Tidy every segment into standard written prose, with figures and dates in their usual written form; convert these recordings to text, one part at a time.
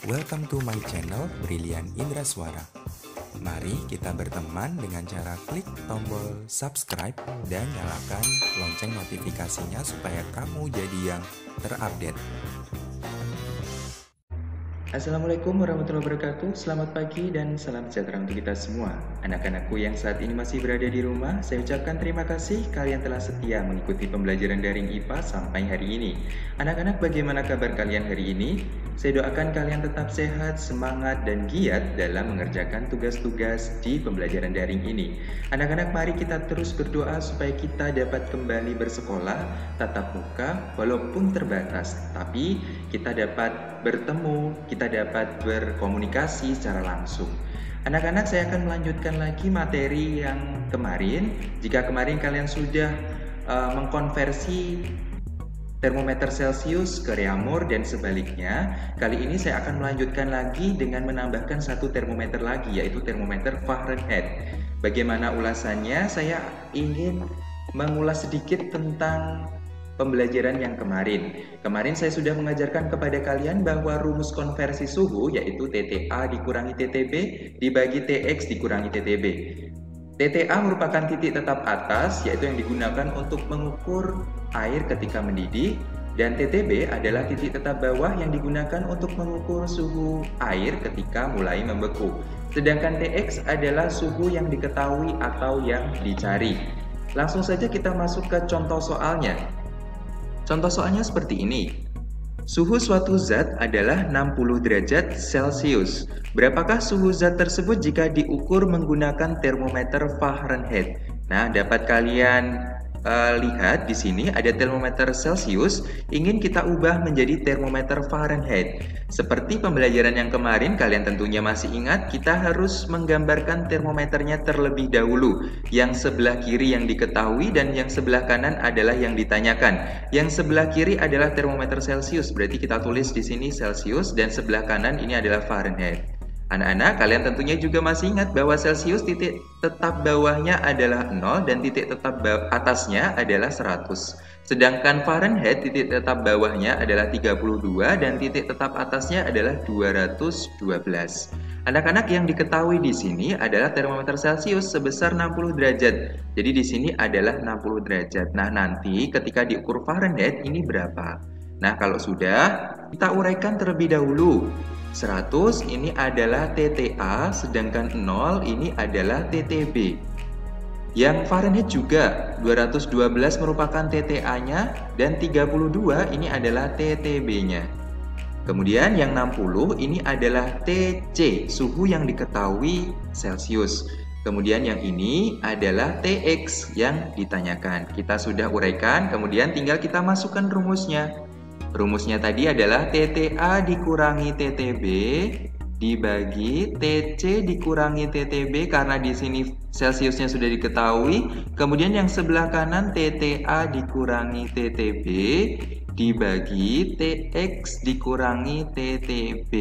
Welcome to my channel Brilian Indraswara. Mari kita berteman dengan cara klik tombol subscribe dan nyalakan lonceng notifikasinya supaya kamu jadi yang terupdate. Assalamualaikum warahmatullahi wabarakatuh. Selamat pagi dan salam sejahtera untuk kita semua. Anak-anakku yang saat ini masih berada di rumah, saya ucapkan terima kasih kalian telah setia mengikuti pembelajaran daring IPA sampai hari ini. Anak-anak, bagaimana kabar kalian hari ini? Saya doakan kalian tetap sehat, semangat, dan giat dalam mengerjakan tugas-tugas di pembelajaran daring ini. Anak-anak, mari kita terus berdoa supaya kita dapat kembali bersekolah tatap muka walaupun terbatas, tapi kita dapat bertemu, kita dapat berkomunikasi secara langsung. Anak-anak, saya akan melanjutkan lagi materi yang kemarin. Jika kemarin kalian sudah mengkonversi termometer Celcius ke Reaumur dan sebaliknya, kali ini saya akan melanjutkan lagi dengan menambahkan satu termometer lagi, yaitu termometer Fahrenheit. Bagaimana ulasannya? Saya ingin mengulas sedikit tentang pembelajaran yang kemarin. Kemarin saya sudah mengajarkan kepada kalian bahwa rumus konversi suhu yaitu TTA dikurangi TTB dibagi TX dikurangi TTB. TTA merupakan titik tetap atas, yaitu yang digunakan untuk mengukur air ketika mendidih, dan TTB adalah titik tetap bawah yang digunakan untuk mengukur suhu air ketika mulai membeku. Sedangkan TX adalah suhu yang diketahui atau yang dicari. Langsung saja kita masuk ke contoh soalnya. Contoh soalnya seperti ini. Suhu suatu zat adalah 60 derajat Celcius. Berapakah suhu zat tersebut jika diukur menggunakan termometer Fahrenheit? Nah, dapat kalian lihat di sini ada termometer Celcius, ingin kita ubah menjadi termometer Fahrenheit. Seperti pembelajaran yang kemarin, kalian tentunya masih ingat, kita harus menggambarkan termometernya terlebih dahulu. Yang sebelah kiri yang diketahui dan yang sebelah kanan adalah yang ditanyakan. Yang sebelah kiri adalah termometer Celcius, berarti kita tulis di sini Celcius, dan sebelah kanan ini adalah Fahrenheit. Anak-anak, kalian tentunya juga masih ingat bahwa Celcius titik tetap bawahnya adalah 0 dan titik tetap atasnya adalah 100. Sedangkan Fahrenheit titik tetap bawahnya adalah 32 dan titik tetap atasnya adalah 212. Anak-anak, yang diketahui di sini adalah termometer Celcius sebesar 60 derajat. Jadi di sini adalah 60 derajat. Nah, nanti ketika diukur Fahrenheit ini berapa? Nah, kalau sudah, kita uraikan terlebih dahulu. 100 ini adalah TTA, sedangkan 0 ini adalah TTB. Yang Fahrenheit juga 212 merupakan TTA-nya dan 32 ini adalah TTB-nya. Kemudian yang 60 ini adalah TC, suhu yang diketahui Celcius. Kemudian yang ini adalah TX yang ditanyakan. Kita sudah uraikan, kemudian tinggal kita masukkan rumusnya. Rumusnya tadi adalah TTA dikurangi TTB dibagi TC dikurangi TTB, karena di sini Celciusnya sudah diketahui. Kemudian yang sebelah kanan TTA dikurangi TTB dibagi TX dikurangi TTB.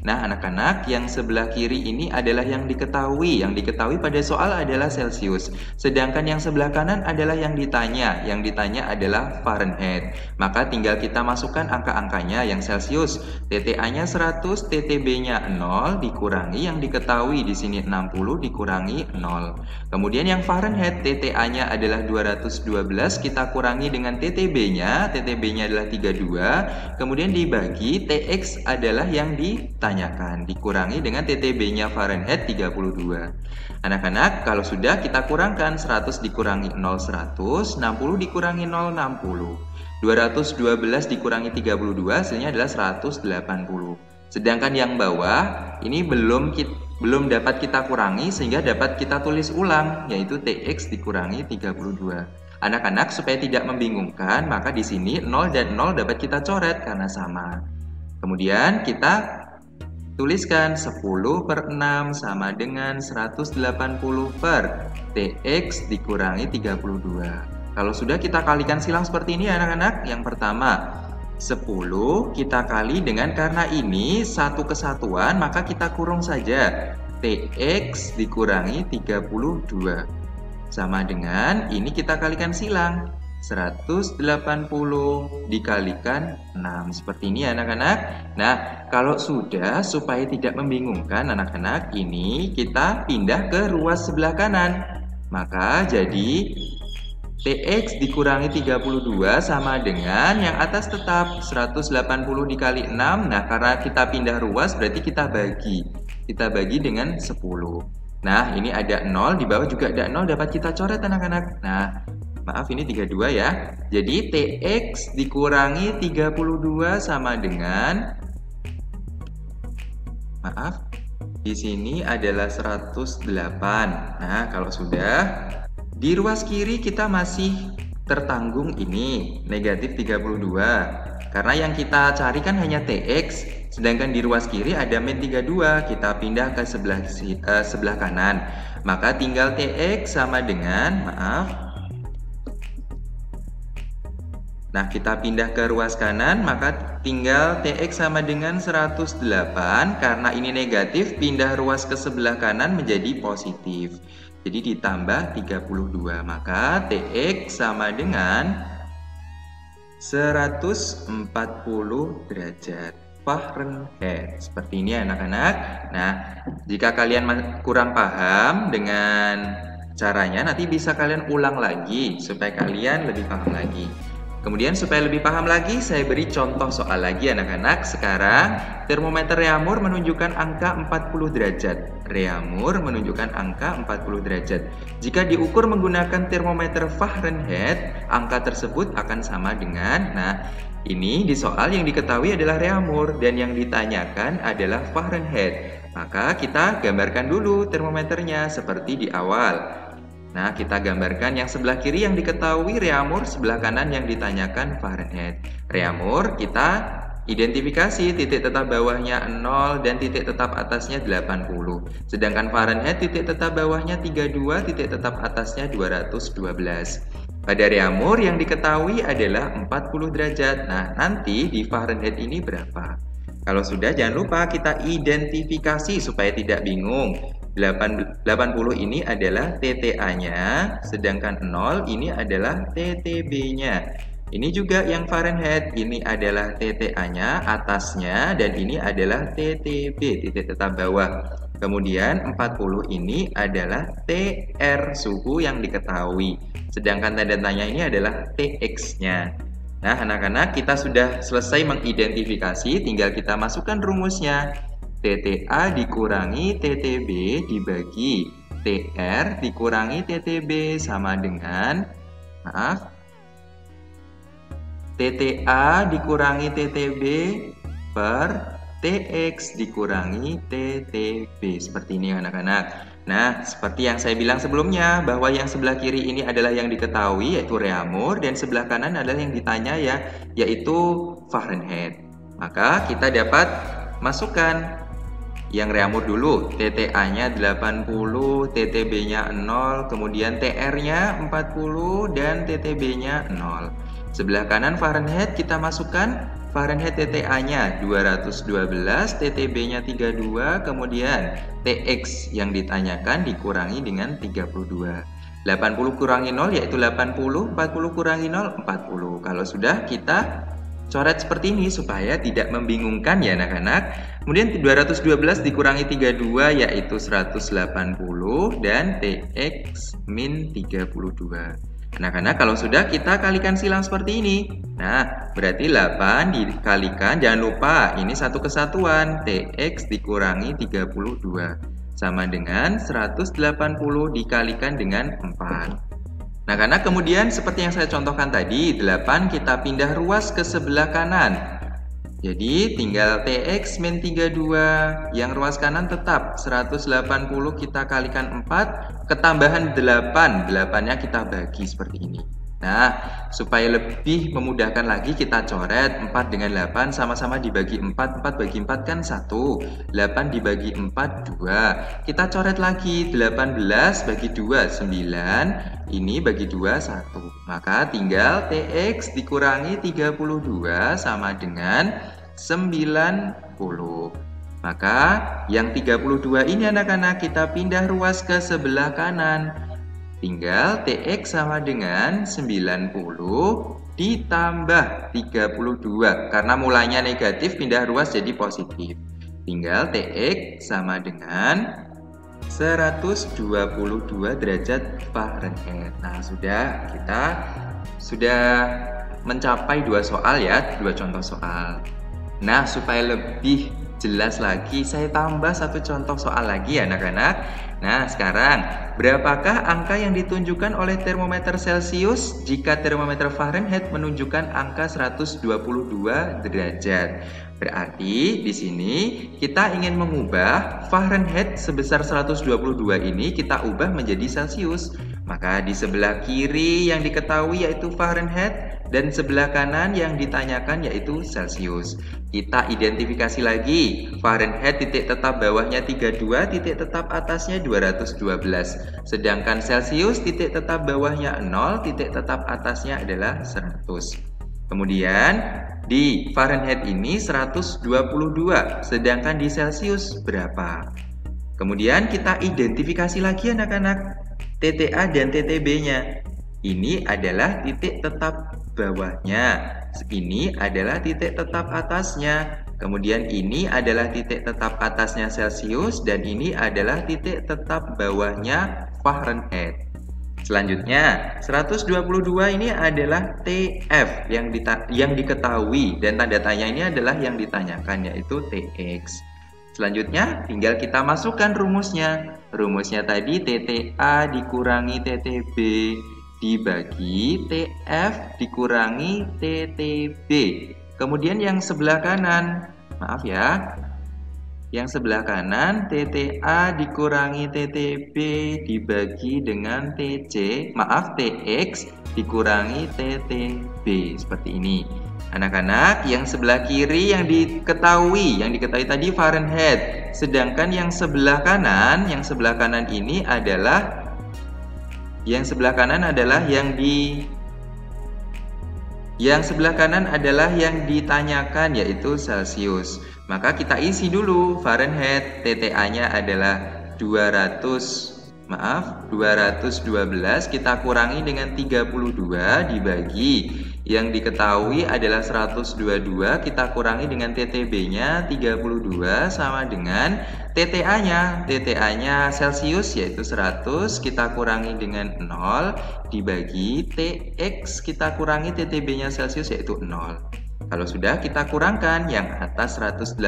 Nah, anak-anak, yang sebelah kiri ini adalah yang diketahui. Yang diketahui pada soal adalah Celcius. Sedangkan yang sebelah kanan adalah yang ditanya. Yang ditanya adalah Fahrenheit. Maka tinggal kita masukkan angka-angkanya. Yang Celcius, TTA-nya 100, TTB-nya 0, dikurangi yang diketahui di sini 60 dikurangi 0. Kemudian yang Fahrenheit, TTA-nya adalah 212, kita kurangi dengan TTB-nya. TTB-nya adalah 32. Kemudian dibagi TX adalah yang ditanyakan, dikurangi dengan TTB-nya Fahrenheit 32. Anak-anak, kalau sudah kita kurangkan 100 dikurangi 0 100, 60 dikurangi 0 60. 212 dikurangi 32 hasilnya adalah 180. Sedangkan yang bawah ini belum dapat kita kurangi sehingga dapat kita tulis ulang, yaitu TX dikurangi 32. Anak-anak, supaya tidak membingungkan, maka di sini 0 dan 0 dapat kita coret karena sama. Kemudian kita tuliskan 10 per 6 sama dengan 180 per TX dikurangi 32. Kalau sudah, kita kalikan silang seperti ini anak-anak. Yang pertama, 10 kita kali dengan, karena ini satu kesatuan maka kita kurung saja. TX dikurangi 32 sama dengan, ini kita kalikan silang. 180 dikalikan 6. Seperti ini anak-anak. Nah, kalau sudah, supaya tidak membingungkan anak-anak, ini kita pindah ke ruas sebelah kanan. Maka jadi TX dikurangi 32 sama dengan yang atas tetap 180 dikali 6. Nah, karena kita pindah ruas berarti kita bagi. Kita bagi dengan 10. Nah, ini ada 0, di bawah juga ada 0, dapat kita coret anak-anak. Nah, maaf ini 32 ya. Jadi TX dikurangi 32 sama dengan, maaf, di sini adalah 108. Nah, kalau sudah, di ruas kiri kita masih tertanggung ini, negatif 32. Karena yang kita cari kan hanya TX, sedangkan di ruas kiri ada min 32, kita pindah ke sebelah kanan. Maka tinggal TX sama dengan, maaf. Nah, kita pindah ke ruas kanan, maka tinggal TX sama dengan 108. Karena ini negatif, pindah ruas ke sebelah kanan menjadi positif. Jadi ditambah 32, maka TX sama dengan 140 derajat Fahrenheit. Seperti ini anak-anak. Nah, jika kalian kurang paham dengan caranya, nanti bisa kalian ulang lagi supaya kalian lebih paham lagi. Kemudian supaya lebih paham lagi, saya beri contoh soal lagi anak-anak. Sekarang termometer Reaumur menunjukkan angka 40 derajat. Reaumur menunjukkan angka 40 derajat. Jika diukur menggunakan termometer Fahrenheit, angka tersebut akan sama dengan, nah, ini di soal yang diketahui adalah Reaumur dan yang ditanyakan adalah Fahrenheit. Maka kita gambarkan dulu termometernya seperti di awal. Nah, kita gambarkan yang sebelah kiri yang diketahui Reaumur, sebelah kanan yang ditanyakan Fahrenheit. Reaumur kita identifikasi, titik tetap bawahnya 0 dan titik tetap atasnya 80. Sedangkan Fahrenheit titik tetap bawahnya 32, titik tetap atasnya 212. Pada Reaumur yang diketahui adalah 40 derajat. Nah, nanti di Fahrenheit ini berapa? Kalau sudah, jangan lupa kita identifikasi supaya tidak bingung. 80 ini adalah TTA-nya, sedangkan 0 ini adalah TTB-nya. Ini juga yang Fahrenheit, ini adalah TTA-nya, atasnya, dan ini adalah TTB, titik tetap bawah. Kemudian 40 ini adalah TR, suhu yang diketahui. Sedangkan tanda tanya ini adalah TX-nya. Nah, anak-anak, kita sudah selesai mengidentifikasi, tinggal kita masukkan rumusnya. TTA dikurangi TTB dibagi TR dikurangi TTB sama dengan, maaf, TTA dikurangi TTB per TX dikurangi TTB. Seperti ini anak-anak. Nah, seperti yang saya bilang sebelumnya, bahwa yang sebelah kiri ini adalah yang diketahui, yaitu Reaumur, dan sebelah kanan adalah yang ditanya ya, yaitu Fahrenheit. Maka kita dapat masukkan yang Reaumur dulu, TTA-nya 80, TTB-nya 0, kemudian TR-nya 40 dan TTB-nya 0. Sebelah kanan Fahrenheit kita masukkan Fahrenheit TTA-nya 212, TTB-nya 32, kemudian TX yang ditanyakan dikurangi dengan 32. 80 kurangi 0 yaitu 80, 40 kurangi 0 40. Kalau sudah, kita coret seperti ini supaya tidak membingungkan ya anak-anak. Kemudian 212 dikurangi 32 yaitu 180 dan TX min 32. Anak-anak, kalau sudah, kita kalikan silang seperti ini. Nah, berarti 8 dikalikan, jangan lupa ini satu kesatuan, TX dikurangi 32 sama dengan 180 dikalikan dengan 4. Nah, karena kemudian seperti yang saya contohkan tadi, 8 kita pindah ruas ke sebelah kanan. Jadi tinggal TX min 32, yang ruas kanan tetap 180 kita kalikan 4, ketambahan 8, 8-nya kita bagi seperti ini. Nah, supaya lebih memudahkan lagi kita coret 4 dengan 8 sama-sama dibagi 4, 4 bagi 4 kan 1, 8 dibagi 4, 2. Kita coret lagi, 18 bagi 2, 9, ini bagi 2, 1. Maka tinggal TX dikurangi 32 sama dengan 90. Maka yang 32 ini anak-anak kita pindah ruas ke sebelah kanan. Tinggal TX sama dengan 90 ditambah 32. Karena mulanya negatif, pindah ruas jadi positif. Tinggal TX sama dengan 122 derajat Fahrenheit. Nah, kita sudah mencapai 2 soal ya, 2 contoh soal. Nah, supaya lebih jelas lagi, saya tambah 1 contoh soal lagi ya anak-anak. Nah, sekarang berapakah angka yang ditunjukkan oleh termometer Celcius jika termometer Fahrenheit menunjukkan angka 122 derajat? Berarti di sini kita ingin mengubah Fahrenheit sebesar 122 ini kita ubah menjadi Celcius. Maka di sebelah kiri yang diketahui yaitu Fahrenheit dan sebelah kanan yang ditanyakan yaitu Celcius. Kita identifikasi lagi, Fahrenheit titik tetap bawahnya 32, titik tetap atasnya 212. Sedangkan Celcius titik tetap bawahnya 0, titik tetap atasnya adalah 100. Kemudian di Fahrenheit ini 122, sedangkan di Celcius berapa? Kemudian kita identifikasi lagi anak-anak, TTA dan TTB-nya. Ini adalah titik tetap bawahnya, ini adalah titik tetap atasnya. Kemudian ini adalah titik tetap atasnya Celcius dan ini adalah titik tetap bawahnya Fahrenheit. Selanjutnya, 122 ini adalah TF yang diketahui dan tanda tanya ini adalah yang ditanyakan yaitu TX. Selanjutnya, tinggal kita masukkan rumusnya. Rumusnya tadi TTA dikurangi TTB dibagi TF dikurangi TTB. Kemudian yang sebelah kanan, maaf ya, yang sebelah kanan TTA dikurangi TTB dibagi dengan TX dikurangi TTB. Seperti ini. Anak-anak, yang sebelah kiri yang diketahui tadi Fahrenheit. Sedangkan yang sebelah kanan ini adalah yang ditanyakan yaitu Celcius. Maka kita isi dulu Fahrenheit, TTA-nya adalah 212, kita kurangi dengan 32 dibagi yang diketahui adalah 122, kita kurangi dengan TTB-nya 32 sama dengan TTA-nya Celcius yaitu 100, kita kurangi dengan 0 dibagi TX, kita kurangi TTB-nya Celcius yaitu 0. Kalau sudah, kita kurangkan yang atas 180,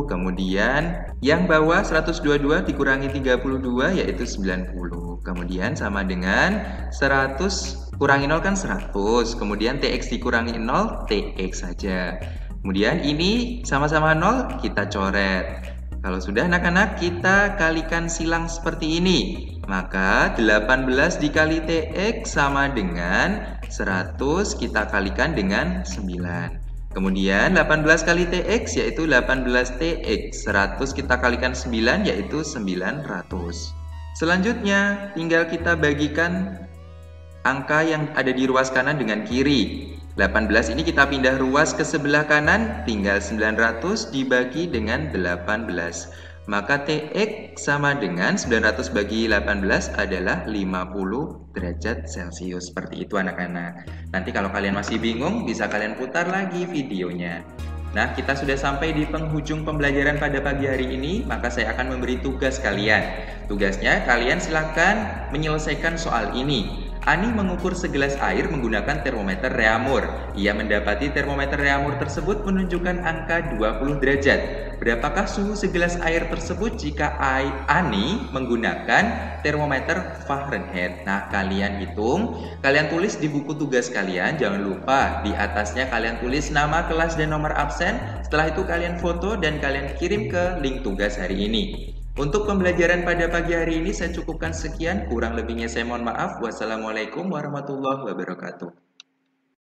kemudian yang bawah 122 dikurangi 32 yaitu 90. Kemudian sama dengan 100 kurangi 0 kan 100, kemudian TX dikurangi 0, TX saja. Kemudian ini sama-sama 0, kita coret. Kalau sudah anak-anak, kita kalikan silang seperti ini. Maka 18 dikali TX sama dengan 100, kita kalikan dengan 9. Kemudian 18 kali TX yaitu 18 TX, 100 kita kalikan 9 yaitu 900. Selanjutnya tinggal kita bagikan angka yang ada di ruas kanan dengan kiri. 18 ini kita pindah ruas ke sebelah kanan, tinggal 900 dibagi dengan 18. Maka TX sama dengan 900 bagi 18 adalah 50 derajat Celcius. Seperti itu anak-anak. Nanti kalau kalian masih bingung, bisa kalian putar lagi videonya. Nah, kita sudah sampai di penghujung pembelajaran pada pagi hari ini, maka saya akan memberi tugas kalian. Tugasnya, kalian silakan menyelesaikan soal ini. Ani mengukur segelas air menggunakan termometer Reaumur. Ia mendapati termometer Reaumur tersebut menunjukkan angka 20 derajat. Berapakah suhu segelas air tersebut jika Ani menggunakan termometer Fahrenheit? Nah, kalian hitung, kalian tulis di buku tugas kalian. Jangan lupa di atasnya kalian tulis nama, kelas, dan nomor absen. Setelah itu kalian foto dan kalian kirim ke link tugas hari ini. Untuk pembelajaran pada pagi hari ini saya cukupkan sekian, kurang lebihnya saya mohon maaf. Wassalamualaikum warahmatullahi wabarakatuh.